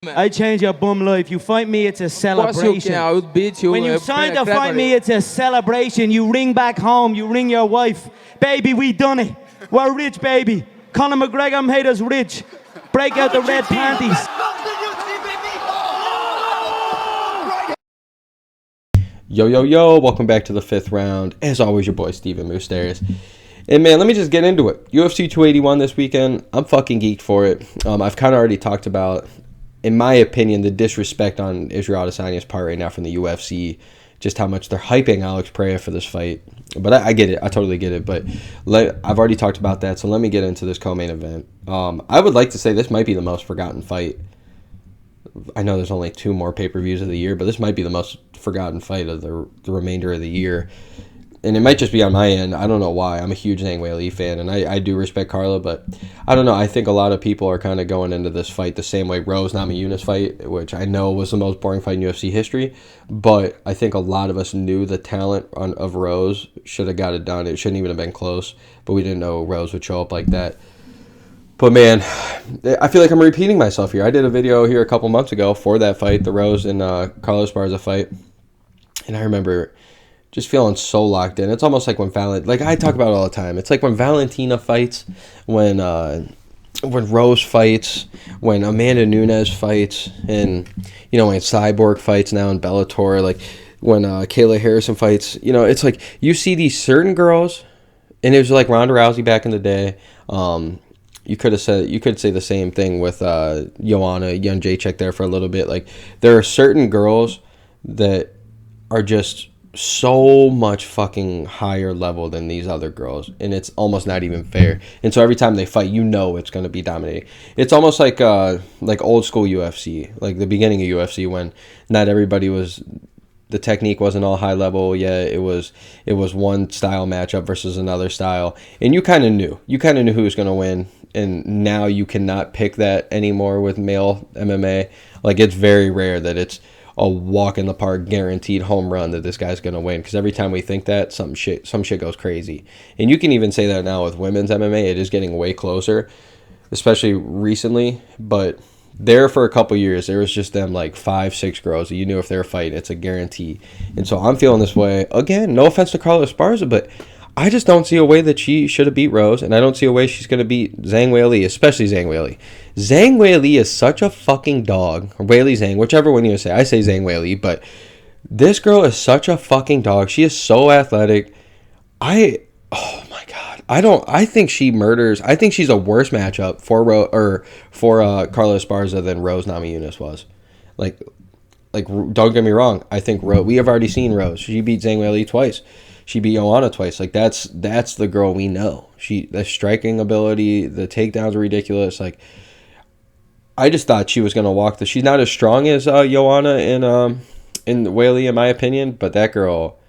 I change your bum life. You fight me, it's a celebration. I would beat you. When you sign to fight me, it's a celebration. You ring back home, you ring your wife. Baby, we done it. We're rich, baby. Conor McGregor made us rich. Break out the red panties. Yo, yo, yo, welcome back to the fifth round. As always, your boy, Stephen Moustaris. And man, let me just get into it. UFC 281 this weekend. I'm fucking geeked for it. I've kind of already talked about, in my opinion, the disrespect on Israel Adesanya's part right now from the UFC. Just how much they're hyping Alex Pereira for this fight. But I get it. I totally get it. But I've already talked about that, so let me get into this co-main event. I would like to say this might be the most forgotten fight. I know there's only 2 more pay-per-views of the year, but this might be the most forgotten fight of the remainder of the year. And it might just be on my end. I don't know why. I'm a huge Zhang Weili fan, and I do respect Carla, but I don't know. I think a lot of people are kind of going into this fight the same way Rose Namajunas fight, which I know was the most boring fight in UFC history, but I think a lot of us knew the talent of Rose should have got it done. It shouldn't even have been close, but we didn't know Rose would show up like that. But man, I feel like I'm repeating myself here. I did a video here a couple months ago for that fight, the Rose and Carla Esparza fight, and I remember just feeling so locked in. It's almost like when like I talk about it all the time. It's like when Valentina fights, when Rose fights, when Amanda Nunes fights, and when Cyborg fights now in Bellator, like when Kayla Harrison fights. It's like you see these certain girls, and it was like Ronda Rousey back in the day. You could say the same thing with Joanna Jędrzejczyk there for a little bit. Like there are certain girls that are just so much fucking higher level than these other girls, and it's almost not even fair. And so every time they fight, it's going to be dominating. It's almost like old school UFC, like the beginning of UFC when not everybody was, the technique wasn't all high level. Yeah, it was one style matchup versus another style, and you kind of knew who was going to win. And now you cannot pick that anymore with male MMA. Like it's very rare that it's a walk in the park guaranteed home run that this guy's going to win, because every time we think that, some shit goes crazy. And you can even say that now with women's MMA. It is getting way closer, especially recently, but there for a couple years there was just them like 5-6 girls that you knew if they were fighting, it's a guarantee. And so I'm feeling this way again. No offense to Carla Esparza, but I just don't see a way that she should have beat Rose, and I don't see a way she's going to beat Zhang Weili, especially Zhang Weili. Zhang Weili is such a fucking dog, or Weili Zhang, whichever one you say. I say Zhang Weili, but this girl is such a fucking dog. She is so athletic. Oh my god, I think she murders. I think she's a worse matchup for Carla Esparza than Rose Namajunas was. Like don't get me wrong. I think we have already seen Rose. She beat Zhang Weili twice. She beat Joanna twice. Like that's the girl we know. The striking ability, the takedowns are ridiculous. Like I just thought she was gonna walk she's not as strong as Joanna and Weili in my opinion, but that girl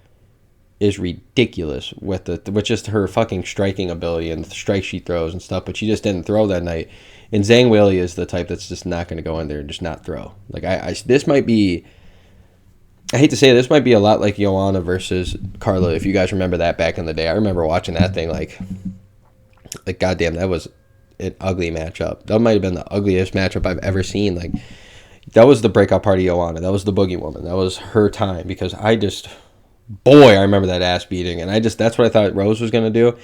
is ridiculous with just her fucking striking ability and the strikes she throws and stuff. But she just didn't throw that night. And Zhang Weili is the type that's just not gonna go in there and just not throw. Like this might be. I hate to say it, this might be a lot like Joanna versus Carla, if you guys remember that back in the day. I remember watching that thing like goddamn, that was an ugly matchup. That might have been the ugliest matchup I've ever seen. Like that was the breakout party Joanna. That was the boogie woman. That was her time, because I remember that ass beating, and that's what I thought Rose was going to do.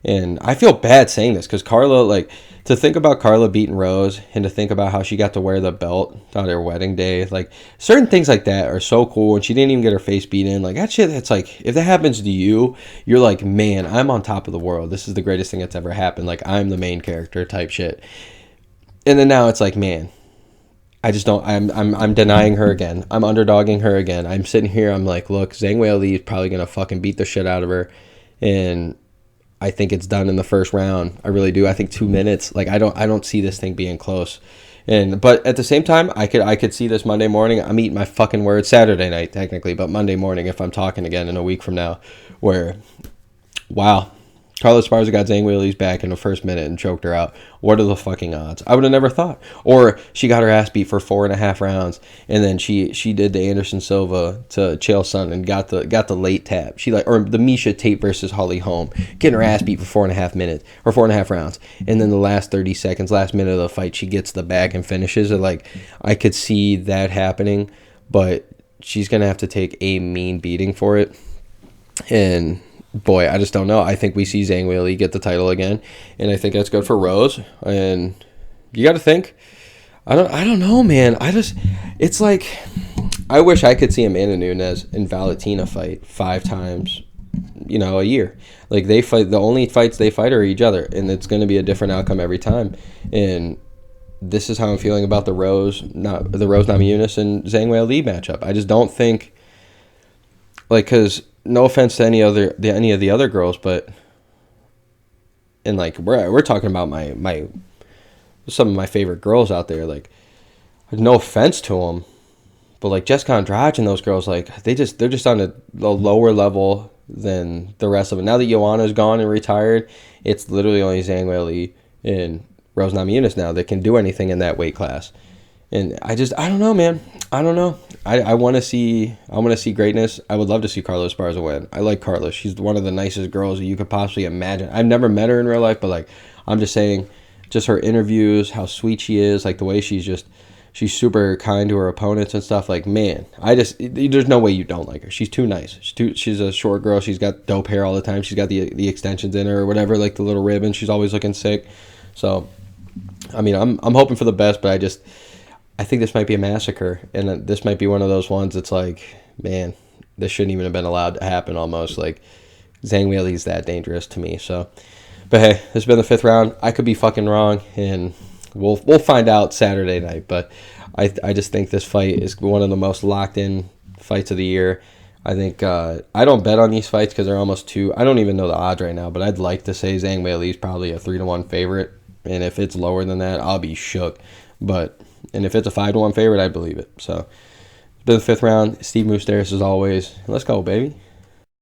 And I feel bad saying this, because Carla, to think about Carla beating Rose, and to think about how she got to wear the belt on their wedding day, like certain things like that are so cool. And she didn't even get her face beat in. Like that shit, that's like, if that happens to you, you're like, man, I'm on top of the world. This is the greatest thing that's ever happened. Like I'm the main character type shit. And then now it's like, man, I just don't. I'm denying her again. I'm underdogging her again. I'm sitting here. I'm like, look, Zhang Weili is probably gonna fucking beat the shit out of her, and I think it's done in the first round. I really do. I think 2 minutes. Like I don't see this thing being close. But at the same time, I could see this Monday morning. I'm eating my fucking words. Saturday night technically, but Monday morning if I'm talking again in a week from now, where, wow, Carla Esparza got Zhang Weili's back in the first minute and choked her out. What are the fucking odds? I would have never thought. Or she got her ass beat for 4.5 rounds, and then she did the Anderson Silva to Chael Sonnen and got the late tap. Or the Misha Tate versus Holly Holm, getting her ass beat for 4.5 minutes or 4.5 rounds, and then the last 30 seconds, last minute of the fight, she gets the back and finishes it. Like, I could see that happening, but she's gonna have to take a mean beating for it, and. Boy, I just don't know. I think we see Zhang Weili get the title again, and I think that's good for Rose. And you got to think. I don't know, man. It's like, I wish I could see Amanda Nunes and Valentina fight 5 times, a year. Like, they fight. The only fights they fight are each other, and it's going to be a different outcome every time. And this is how I'm feeling about the Rose Namajunas and Zhang Weili matchup. I just don't think, because. No offense to any of the other girls, but we're talking about my some of my favorite girls out there. Like, no offense to them, but like Jessica Andrade and those girls, like they're just on a lower level than the rest of them. Now that Joanna's gone and retired, it's literally only Zhang Weili and Rose Namajunas now that can do anything in that weight class. And I don't know, man. I don't know. I want to see greatness. I would love to see Carla Esparza win. I like Carla. She's one of the nicest girls that you could possibly imagine. I've never met her in real life, but like, I'm just saying, just her interviews, how sweet she is, like the way she's super kind to her opponents and stuff. Like, man, there's no way you don't like her. She's too nice. She's a short girl. She's got dope hair all the time. She's got the extensions in her or whatever, like the little ribbon. She's always looking sick. So, I mean, I'm hoping for the best, but I think this might be a massacre, and this might be one of those ones that's like, man, this shouldn't even have been allowed to happen almost. Like, Zhang Weili is that dangerous to me. So, but hey, this has been the 5th round. I could be fucking wrong, and we'll find out Saturday night. But I just think this fight is one of the most locked-in fights of the year. I think I don't bet on these fights because they're almost too. I don't even know the odds right now, but I'd like to say Zhang Weili is probably a 3-1 favorite, and if it's lower than that, I'll be shook. And if it's a 5-1 favorite, I believe it. So, it's been the 5th round. Steve Moustaris as always. Let's go, baby.